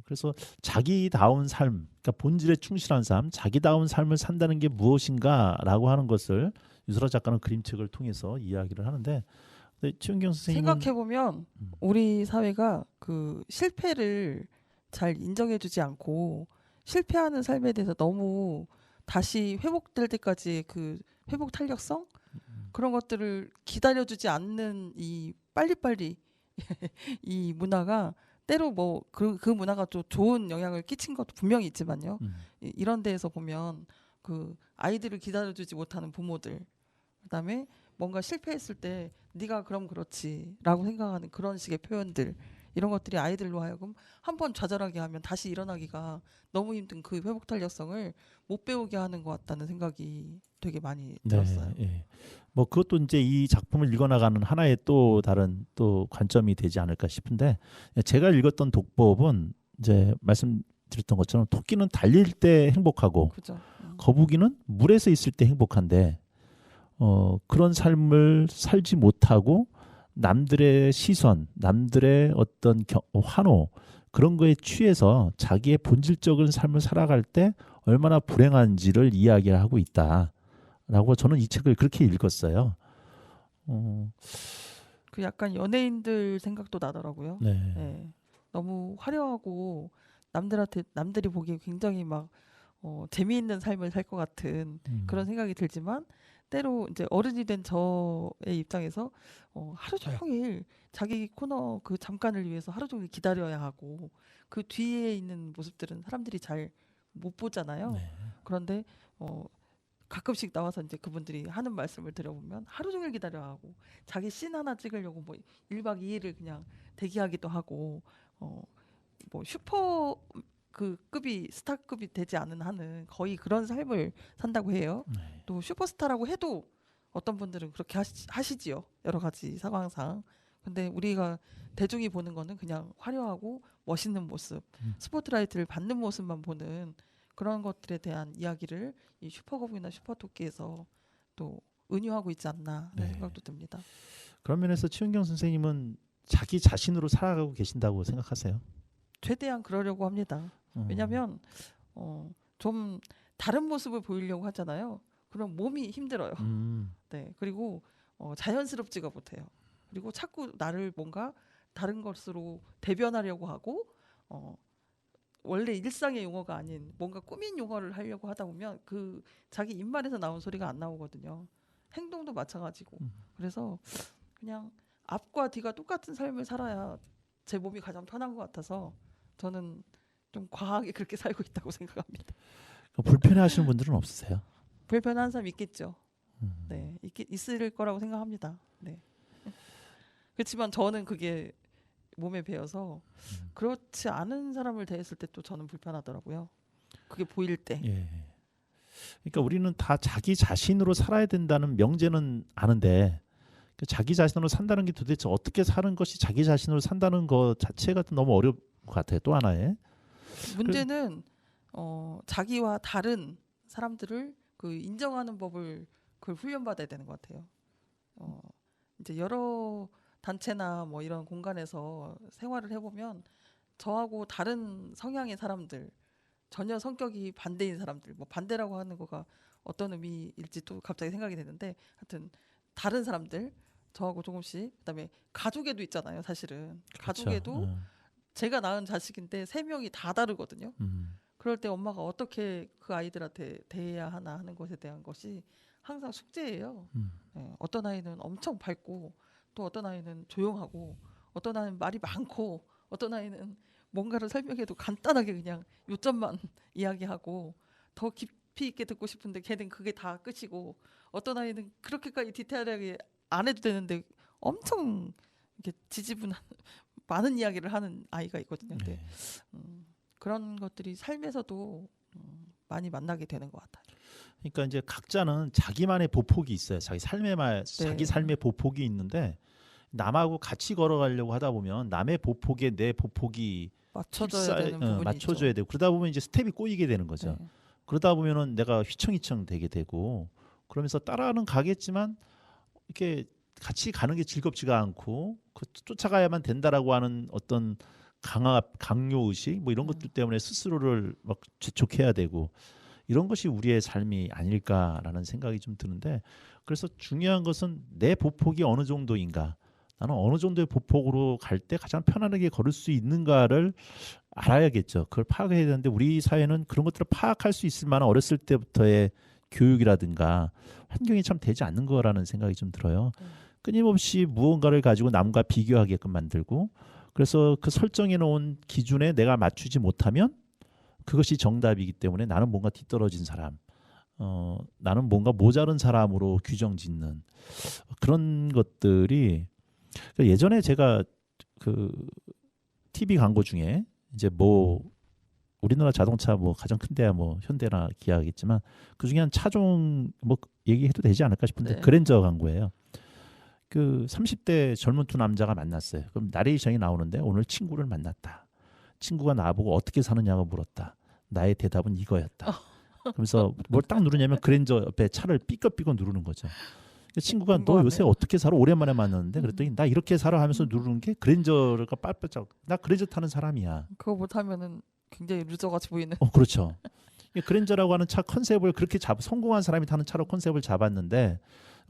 그래서 자기다운 삶, 그러니까 본질에 충실한 삶, 자기다운 삶을 산다는 게 무엇인가라고 하는 것을 유설아 작가는 그림책을 통해서 이야기를 하는데, 근데 최은경 선생님은 생각해 보면 우리 사회가 그 실패를 잘 인정해주지 않고 실패하는 삶에 대해서 너무 다시 회복될 때까지 그 회복 탄력성 그런 것들을 기다려주지 않는 이 빨리빨리 이 문화가 때로 뭐 그 문화가 좀 좋은 영향을 끼친 것도 분명히 있지만요. 이런 데에서 보면 그 아이들을 기다려주지 못하는 부모들, 그다음에 뭔가 실패했을 때 네가 그럼 그렇지라고 생각하는 그런 식의 표현들, 이런 것들이 아이들로 하여금 한번 좌절하게 하면 다시 일어나기가 너무 힘든 그 회복 탄력성을 못 배우게 하는 것 같다는 생각이 되게 많이 들었어요. 예. 뭐 그것도 이제 이 작품을 읽어나가는 하나의 또 다른 또 관점이 되지 않을까 싶은데, 제가 읽었던 독법은 이제 말씀드렸던 것처럼 토끼는 달릴 때 행복하고 그죠? 거북이는 물에서 있을 때 행복한데, 그런 삶을 살지 못하고 남들의 시선, 남들의 어떤 환호, 그런 거에 취해서 자기의 본질적인 삶을 살아갈 때 얼마나 불행한지를 이야기하고 있다라고 저는 이 책을 그렇게 읽었어요. 그 약간 연예인들 생각도 나더라고요. 네. 네. 너무 화려하고 남들이 보기에 굉장히 막 재미있는 삶을 살 것 같은 그런 생각이 들지만, 때로 이제 어른이 된 저의 입장에서 하루 종일 자기 코너 그 잠깐을 위해서 하루 종일 기다려야 하고, 그 뒤에 있는 모습들은 사람들이 잘 못 보잖아요. 네. 그런데 가끔씩 나와서 이제 그분들이 하는 말씀을 들어보면 하루 종일 기다려야 하고, 자기 씬 하나 찍으려고 뭐 1박 2일을 그냥 대기하기도 하고, 뭐 슈퍼 그 급이 스타급이 되지 않은 한은 거의 그런 삶을 산다고 해요. 네. 또 슈퍼스타라고 해도 어떤 분들은 그렇게 하시지요. 여러 가지 상황상. 근데 우리가 대중이 보는 거는 그냥 화려하고 멋있는 모습, 스포트라이트를 받는 모습만 보는 그런 것들에 대한 이야기를 이 슈퍼거북이나 슈퍼토끼에서 또 은유하고 있지 않나 하는 네. 생각도 듭니다. 그런 면에서 최은경 선생님은 자기 자신으로 살아가고 계신다고 생각하세요? 최대한 그러려고 합니다. 왜냐하면 좀 다른 모습을 보이려고 하잖아요. 그럼 몸이 힘들어요. 네, 그리고 자연스럽지가 못해요. 그리고 자꾸 나를 뭔가 다른 것으로 대변하려고 하고, 원래 일상의 용어가 아닌 뭔가 꾸민 용어를 하려고 하다 보면 그 자기 입말에서 나온 소리가 안 나오거든요. 행동도 마찬가지고. 그래서 그냥 앞과 뒤가 똑같은 삶을 살아야 제 몸이 가장 편한 것 같아서 저는 좀 과하게 그렇게 살고 있다고 생각합니다. 불편해하시는 분들은 없으세요? 불편한 사람 있겠죠. 네, 있을 거라고 생각합니다. 네. 그렇지만 저는 그게 몸에 배어서 그렇지 않은 사람을 대했을 때 또 저는 불편하더라고요. 그게 보일 때. 예. 그러니까 우리는 다 자기 자신으로 살아야 된다는 명제는 아는데, 자기 자신으로 산다는 게 도대체 어떻게 사는 것이 자기 자신으로 산다는 것 자체가 너무 어려운 것 같아요. 또 하나의 문제는 자기와 다른 사람들을 그 인정하는 법을 그걸 훈련받아야 되는 것 같아요. 이제 여러 단체나 뭐 이런 공간에서 생활을 해보면 저하고 다른 성향의 사람들, 전혀 성격이 반대인 사람들, 뭐 반대라고 하는 거가 어떤 의미일지 또 갑자기 생각이 되는데, 하여튼 다른 사람들 저하고 조금씩, 그다음에 가족에도 있잖아요. 사실은 그렇죠. 가족에도 제가 낳은 자식인데 3명이 다 다르거든요. 그럴 때 엄마가 어떻게 그 아이들한테 대해야 하나 하는 것에 대한 것이 항상 숙제예요. 네, 어떤 아이는 엄청 밝고, 또 어떤 아이는 조용하고, 어떤 아이는 말이 많고, 어떤 아이는 뭔가를 설명해도 간단하게 그냥 요점만 이야기하고, 더 깊이 있게 듣고 싶은데 걔는 그게 다 끝이고, 어떤 아이는 그렇게까지 디테일하게 안 해도 되는데 엄청 이렇게 지지분한 많은 이야기를 하는 아이가 있거든요. 근데 그런 것들이 삶에서도 많이 만나게 되는 것 같아요. 그러니까 이제 각자는 자기만의 보폭이 있어요. 자기 삶의 보폭이 있는데, 남하고 같이 걸어가려고 하다 보면 남의 보폭에 내 보폭이 맞춰줘야 되는 부분이 맞춰줘야 있죠. 되고, 그러다 보면 이제 스텝이 꼬이게 되는 거죠. 네. 그러다 보면은 내가 휘청휘청 되게 되고, 그러면서 따라는 가겠지만 이렇게 같이 가는 게 즐겁지가 않고 쫓아가야만 된다라고 하는 어떤 강요 의식 뭐 이런 것들 때문에 스스로를 막 재촉해야 되고 이런 것이 우리의 삶이 아닐까라는 생각이 좀 드는데 그래서 중요한 것은 내 보폭이 어느 정도인가 나는 어느 정도의 보폭으로 갈 때 가장 편안하게 걸을 수 있는가를 알아야겠죠. 그걸 파악해야 되는데 우리 사회는 그런 것들을 파악할 수 있을 만한 어렸을 때부터의 교육이라든가 환경이 참 되지 않는 거라는 생각이 좀 들어요. 끊임없이 무언가를 가지고 남과 비교하게끔 만들고 그래서 그 설정해 놓은 기준에 내가 맞추지 못하면 그것이 정답이기 때문에 나는 뭔가 뒤떨어진 사람, 나는 뭔가 모자른 사람으로 규정짓는 그런 것들이 예전에 제가 그 TV 광고 중에 이제 뭐 우리나라 자동차 뭐 가장 큰 데야 뭐 현대나 기아겠지만 그 중에 한 차종 뭐 얘기해도 되지 않을까 싶은데 네. 그랜저 광고예요. 그 30대 젊은 두 남자가 만났어요. 그럼 나레이션이 나오는데 오늘 친구를 만났다. 친구가 나보고 어떻게 사느냐고 물었다. 나의 대답은 이거였다. 그러면서 뭘 딱 누르냐면 그랜저 옆에 차를 삐걱삐걱 누르는 거죠. 친구가 너 궁금하네. 요새 어떻게 살아? 오랜만에 만났는데 그랬더니 나 이렇게 살아 하면서 누르는 게 그랜저가 빨빨짝 나 그랜저 타는 사람이야. 그거 못하면은 굉장히 루저같이 보이는. 그렇죠. 그랜저라고 하는 차 컨셉을 그렇게 성공한 사람이 타는 차로 컨셉을 잡았는데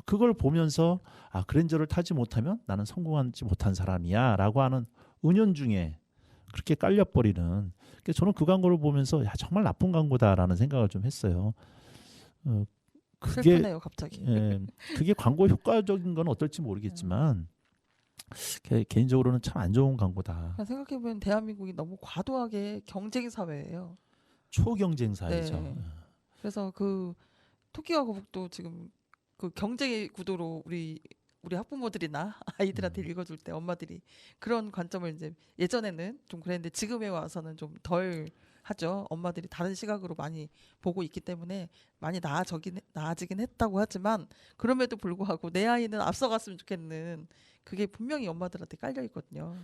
그걸 보면서 아 그랜저를 타지 못하면 나는 성공하지 못한 사람이야라고 하는 은연중에 그렇게 깔려버리는. 저는 그 광고를 보면서 야 정말 나쁜 광고다라는 생각을 좀 했어요. 그게 슬프네요 갑자기. 그게 광고 효과적인 건 어떨지 모르겠지만 개인적으로는 참 안 좋은 광고다. 생각해보면 대한민국이 너무 과도하게 경쟁 사회예요. 초경쟁 사회죠. 네. 그래서 그 토끼와 거북도 지금 그 경쟁의 구도로 우리 학부모들이나 아이들한테 읽어줄 때 엄마들이 그런 관점을 이제 예전에는 좀 그랬는데 지금에 와서는 좀 덜 하죠. 엄마들이 다른 시각으로 많이 보고 있기 때문에 많이 나아지긴 했다고 하지만 그럼에도 불구하고 내 아이는 앞서갔으면 좋겠는 그게 분명히 엄마들한테 깔려 있거든요.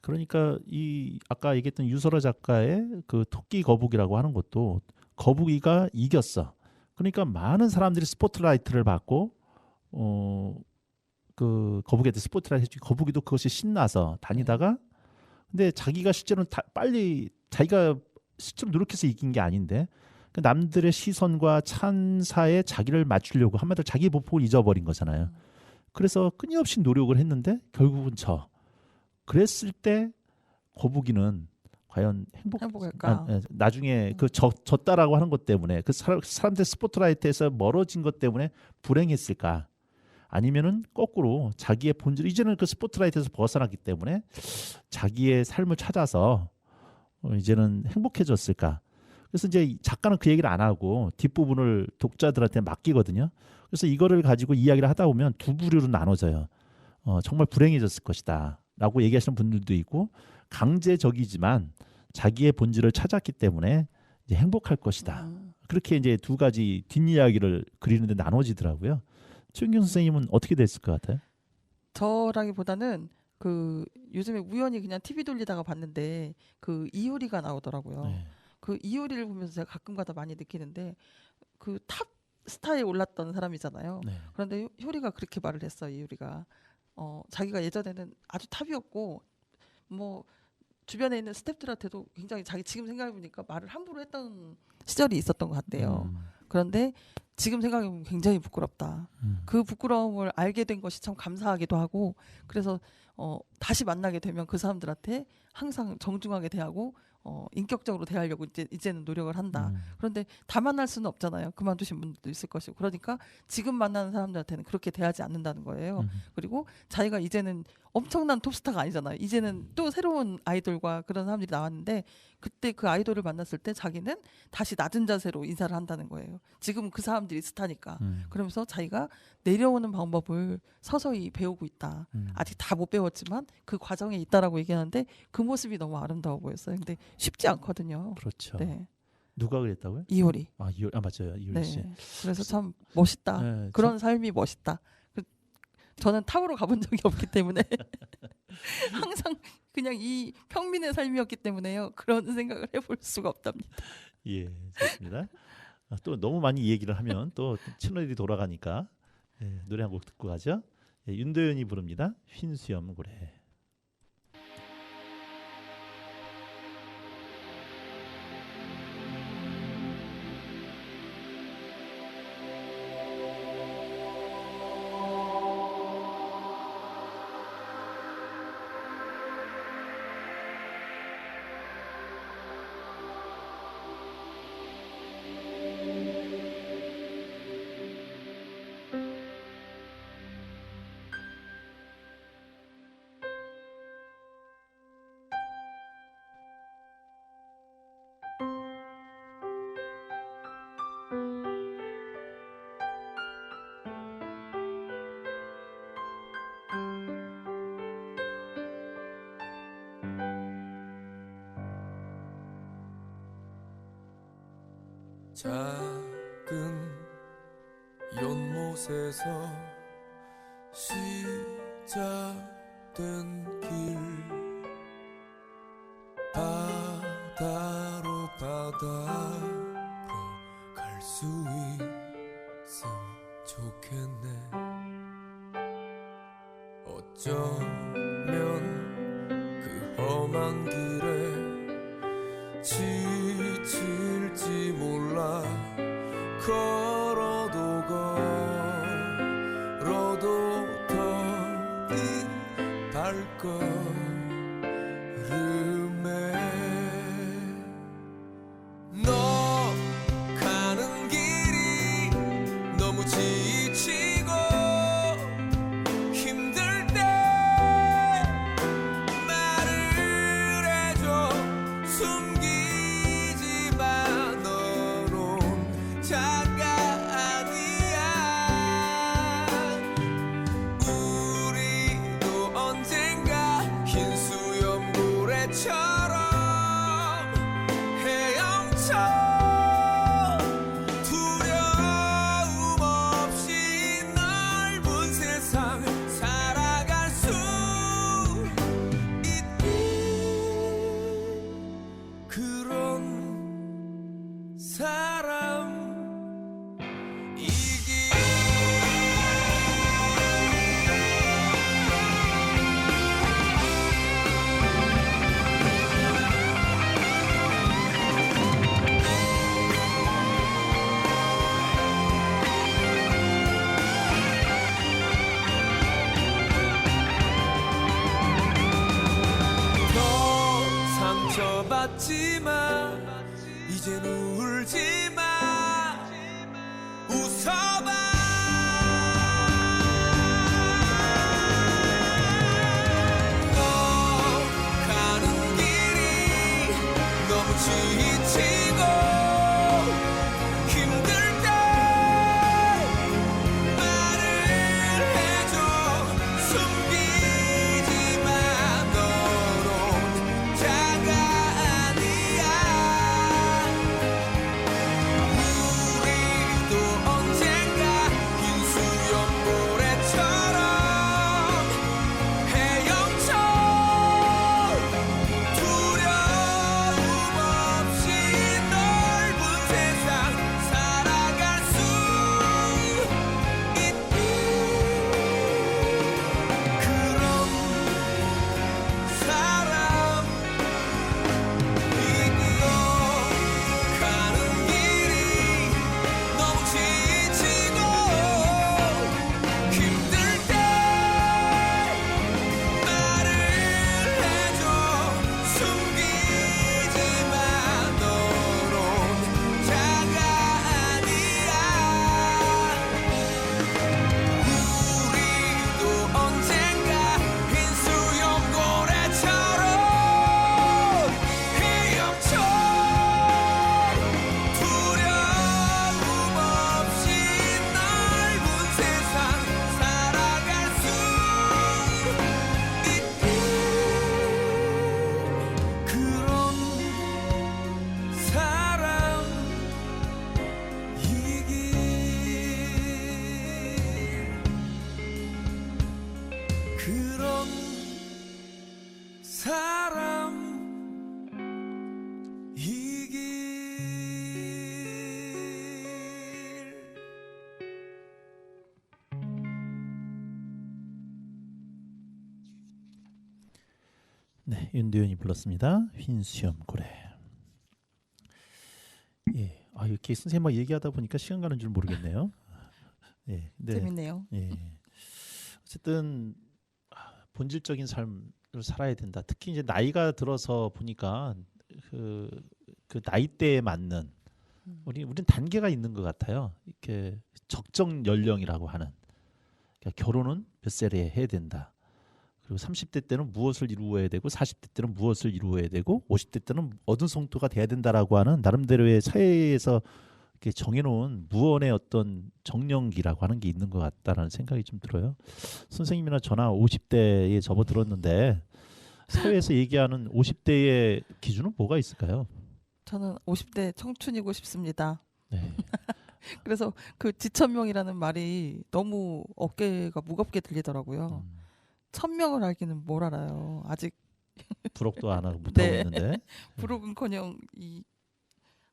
그러니까 이 아까 얘기했던 유설아 작가의 그 토끼 거북이라고 하는 것도 거북이가 이겼어. 그러니까 많은 사람들이 스포트라이트를 받고 그 거북이한테 스포트라이트 해주고 거북이도 그것이 신나서 다니다가 근데 자기가 실제로는 빨리 자기가 실제로 노력해서 이긴 게 아닌데 그 남들의 시선과 찬사에 자기를 맞추려고 한마디로 자기 보폭을 잊어버린 거잖아요. 그래서 끊임없이 노력을 했는데 결국은 그랬을 때 거북이는 과연 행복할까? 나중에 그 졌다라고 하는 것 때문에 그 사람들 스포트라이트에서 멀어진 것 때문에 불행했을까? 아니면은 거꾸로 자기의 본질 이제는 그 스포트라이트에서 벗어났기 때문에 자기의 삶을 찾아서 이제는 행복해졌을까? 그래서 이제 작가는 그 얘기를 안 하고 뒷부분을 독자들한테 맡기거든요. 그래서 이거를 가지고 이야기를 하다 보면 두 부류로 나눠져요. 정말 불행해졌을 것이다 라고 얘기하시는 분들도 있고 강제적이지만 자기의 본질을 찾았기 때문에 이제 행복할 것이다. 그렇게 이제 두 가지 뒷이야기를 그리는데 나눠지더라고요. 최윤경 선생님은 어떻게 됐을 것 같아요? 저라기보다는 그 요즘에 우연히 그냥 TV 돌리다가 봤는데 그 이효리가 나오더라고요. 네. 그 이효리를 보면서 제가 가끔가다 많이 느끼는데 그 탑 스타에 올랐던 사람이잖아요. 네. 그런데 효리가 그렇게 말을 했어. 이효리가 자기가 예전에는 아주 탑이었고 뭐 주변에 있는 스태프들한테도 굉장히 자기 지금 생각해 보니까 말을 함부로 했던 시절이 있었던 것 같대요. 그런데 지금 생각해보면 굉장히 부끄럽다. 그 부끄러움을 알게 된 것이 참 감사하기도 하고 그래서 다시 만나게 되면 그 사람들한테 항상 정중하게 대하고 인격적으로 대하려고 이제는 노력을 한다. 그런데 다 만날 수는 없잖아요. 그만두신 분들도 있을 것이고 그러니까 지금 만나는 사람들한테는 그렇게 대하지 않는다는 거예요. 그리고 자기가 이제는 엄청난 톱스타가 아니잖아요. 이제는 또 새로운 아이돌과 그런 사람들이 나왔는데 그때 그 아이돌을 만났을 때 자기는 다시 낮은 자세로 인사를 한다는 거예요. 지금 그 사람들이 스타니까. 그러면서 자기가 내려오는 방법을 서서히 배우고 있다. 아직 다 못 배웠지만 그 과정에 있다라고 얘기하는데 그 모습이 너무 아름다워 보였어요. 근데 쉽지 않거든요. 그렇죠. 네. 누가 그랬다고요? 이효리. 맞아요. 이효리 씨. 네. 그래서 참 멋있다. 네, 그런 삶이 멋있다. 저는 탑으로 가본 적이 없기 때문에 항상 그냥 이 평민의 삶이었기 때문에요. 그런 생각을 해볼 수가 없답니다. 예, 좋습니다. 또 너무 많이 이 얘기를 하면 또 채널이 돌아가니까 노래 한 곡 듣고 가죠. 윤도현이 부릅니다. 흰수염 고래. 작은 연못에서 시작된 길 바다로 갈 수 있음 좋겠네. 어쩌면 그 험한 길에 지칠지 몰라. 걸어도 더딘 발걸음에 너 가는 길이 너무 지치고 힘들 때 말을 해줘. 숨기지 마. 너는 자가 아니야. 우리도 언젠가 흰 수염 고래처럼 헤엄쳐 두려움 없이 넓은 세상 살아갈 수 있는 그런 사람이기. 더 상처받지마. 이젠 울지마. 웃어봐. 너 가는 길이 너무 지치고 힘들 때 말을 해줘. 숨기지 마. 너는 자가 아니야. 우리도 언젠가 흰 수염 고래처럼 헤엄쳐 두려움 없이 넓은 세상 살아갈 수 있는 그런 사람이고. 가는 길이 너무 지치고 힘들 때 말을 해줘. 숨기지 마. 너는 자가 아니야. 우리도 언젠가 흰 수염 고래처럼 헤엄쳐 두려움 없이 넓은 세상 살아갈 수 있는 그런 사람이기. 그런 사람이기. 네, 윤도현이 불렀습니다. 흰수염 고래. 예, 이렇게 선생님 막 얘기하다 보니까 시간 가는 줄 모르겠네요. 예, 네, 재밌네요. 예. 어쨌든 본질적인 삶을 살아야 된다. 특히 이제 나이가 들어서 보니까 그 나이대에 맞는 우린 단계가 있는 것 같아요. 이렇게 적정 연령이라고 하는. 그러니까 결혼은 몇 살에 해야 된다. 그리고 30대 때는 무엇을 이루어야 되고 40대 때는 무엇을 이루어야 되고 50대 때는 어느 정도가 돼야 된다라고 하는 나름대로의 사회에서 이렇게 정해놓은 무언의 어떤 정령기라고 하는 게 있는 것 같다라는 생각이 좀 들어요. 선생님이나 저나 50대에 접어들었는데 사회에서 얘기하는 50대의 기준은 뭐가 있을까요? 저는 50대 청춘이고 싶습니다. 네. 그래서 그 지천명이라는 말이 너무 어깨가 무겁게 들리더라고요. 1000명을 알기는 뭘 알아요. 아직 부록도 안 하고 못하고 네. 있는데. 부록은커녕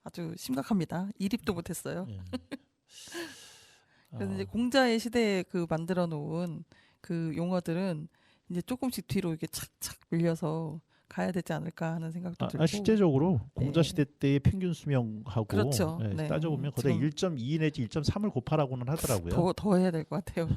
아주 심각합니다. 이립도 못했어요. 예. 그래서 이제 공자의 시대에 그 만들어 놓은 그 용어들은 이제 조금씩 뒤로 이렇게 착착 밀려서 가야 되지 않을까 하는 생각도 들고. 실제적으로 공자 네. 시대 때의 평균 수명하고 그렇죠. 예, 네. 따져보면 거의 지금 1.2 내지 1.3을 곱하라고는 하더라고요. 더 해야 될 것 같아요.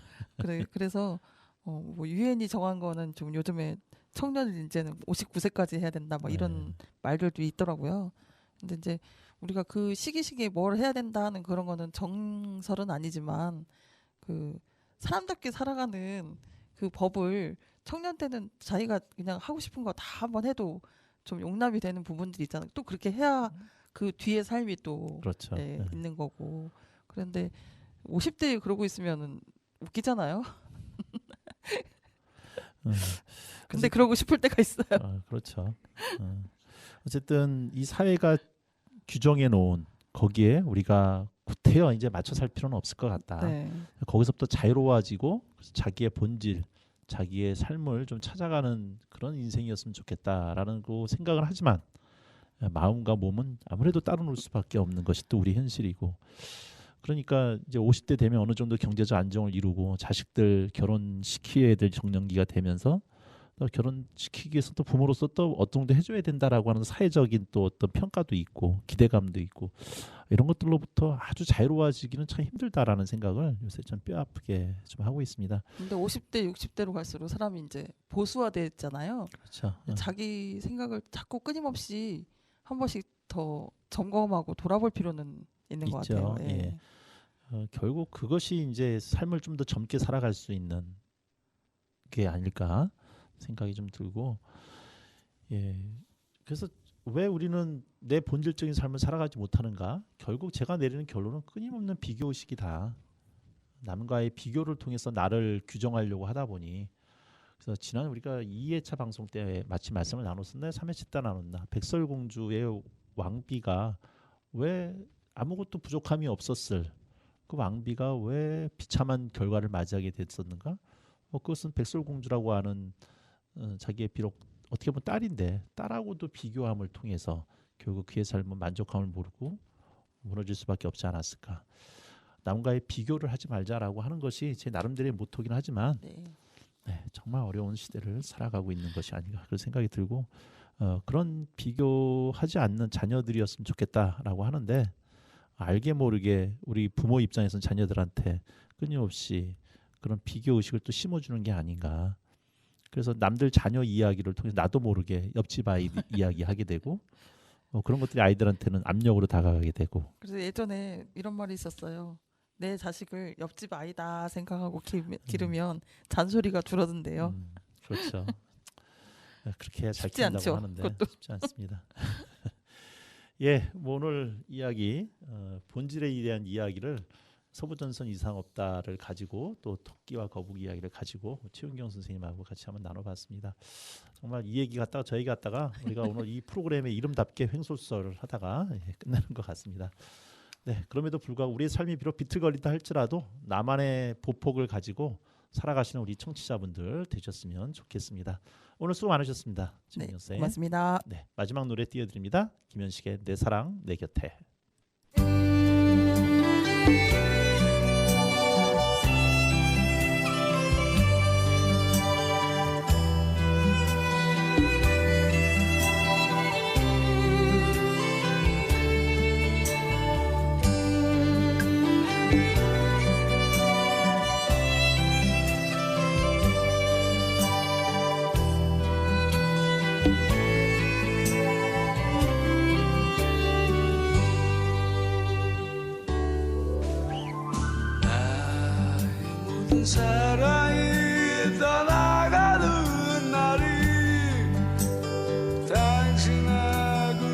그래서 뭐 유엔이 정한 거는 좀 요즘에 청년을 이제는 59세까지 해야 된다 뭐 이런 말들도 있더라고요. 근데 이제 우리가 그 시기에 뭘 해야 된다 하는 그런 거는 정설은 아니지만 그 사람답게 살아가는 그 법을 청년 때는 자기가 그냥 하고 싶은 거 다 한번 해도 좀 용납이 되는 부분들이 있잖아요. 또 그렇게 해야 그 뒤에 삶이 또 그렇죠. 네, 예. 있는 거고. 그런데 50대에 그러고 있으면은 웃기잖아요. 근데 그러고 싶을 때가 있어요. 그렇죠. 어쨌든 이 사회가 규정해 놓은 거기에 우리가 구태여 이제 맞춰 살 필요는 없을 것 같다. 네. 거기서부터 자유로워지고 자기의 본질, 자기의 삶을 좀 찾아가는 그런 인생이었으면 좋겠다라는 그 생각을 하지만 마음과 몸은 아무래도 따로 놀 수밖에 없는 것이 또 우리 현실이고 그러니까 이제 50대 되면 어느 정도 경제적 안정을 이루고 자식들 결혼시켜야 될 정년기가 되면서 또 결혼시키기 위해서 또 부모로서 또 어떤 정도 해줘야 된다라고 하는 사회적인 또 어떤 평가도 있고 기대감도 있고 이런 것들로부터 아주 자유로워지기는 참 힘들다라는 생각을 요새 좀 뼈아프게 좀 하고 있습니다. 근데 50대, 60대로 갈수록 사람이 이제 보수화됐잖아요. 그렇죠. 자기 생각을 자꾸 끊임없이 한 번씩 더 점검하고 돌아볼 필요는 있는 것 있죠. 같아요. 예. 결국 그것이 이제 삶을 좀 더 젊게 살아갈 수 있는 게 아닐까 생각이 좀 들고, 예. 그래서 왜 우리는 내 본질적인 삶을 살아가지 못하는가? 결국 제가 내리는 결론은 끊임없는 비교의식이다. 남과의 비교를 통해서 나를 규정하려고 하다 보니 그래서 지난 우리가 2회차 방송 때 마치 말씀을 나눴었나요? 3회차 때 나눴나? 백설공주의 왕비가 왜 아무것도 부족함이 없었을 그 왕비가 왜 비참한 결과를 맞이하게 됐었는가? 그것은 백설공주라고 하는 자기의 비록 어떻게 보면 딸인데 딸하고도 비교함을 통해서 결국 그의 삶은 만족함을 모르고 무너질 수밖에 없지 않았을까. 남과의 비교를 하지 말자라고 하는 것이 제 나름대로의 모토긴 하지만 정말 어려운 시대를 살아가고 있는 것이 아닌가 그런 생각이 들고 그런 비교하지 않는 자녀들이었으면 좋겠다라고 하는데 알게 모르게 우리 부모 입장에서는 자녀들한테 끊임없이 그런 비교의식을 또 심어주는 게 아닌가. 그래서 남들 자녀 이야기를 통해서 나도 모르게 옆집 아이 이야기하게 되고 그런 것들이 아이들한테는 압력으로 다가가게 되고. 그래서 예전에 이런 말이 있었어요. 내 자식을 옆집 아이다 생각하고 기르면 잔소리가 줄어든대요. 그렇죠. 그렇게 해야 잘 쉽지 키운다고 않죠, 하는데 그것도. 쉽지 않습니다. 예, 뭐 오늘 이야기 본질에 대한 이야기를 서부전선 이상 없다를 가지고 또 토끼와 거북이 이야기를 가지고 최윤경 선생님하고 같이 한번 나눠봤습니다. 정말 이 얘기 갔다가 저 얘기 갔다가 우리가 오늘 이 프로그램의 이름답게 횡설수설을 하다가 끝나는 것 같습니다. 네, 그럼에도 불구하고 우리의 삶이 비록 비틀거린다 할지라도 나만의 보폭을 가지고 살아가시는 우리 청취자분들 되셨으면 좋겠습니다. 오늘 수고 많으셨습니다. 네, 최윤경 쌤. 고맙습니다. 네, 마지막 노래 띄워드립니다. 김현식의 내 사랑 내 곁에. 사랑이 떠나가는 날이 당신하고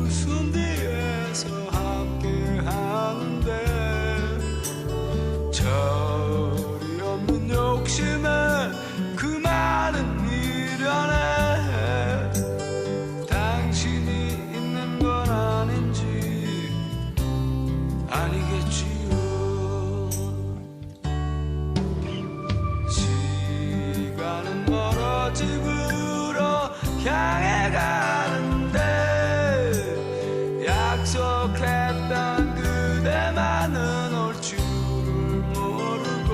웃음 뒤에서 함께 하는데 절이 없는 욕심에 그 많은 미련에 당신이 있는 건 아닌지 아니겠지요. 시간은 멀어 집으로 향해 가는데 약속했던 그대만은 올 줄을 모르고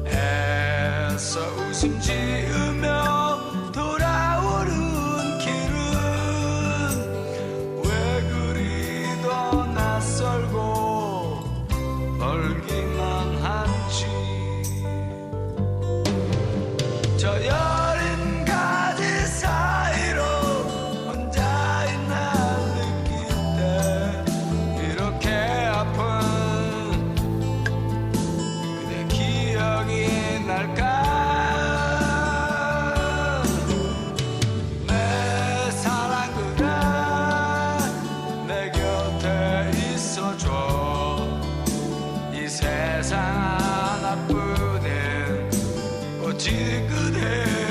애써 웃음 지으며 돌아오는 길은 왜 그리도 낯설고 멀기만 한지. 저 여린 가지 사이로 혼자인 날 느낄 때 이렇게 아픈 그대 기억이 날까. 내 사랑 그대 내 곁에 있어줘. 이 세상 하나뿐인 오직 그대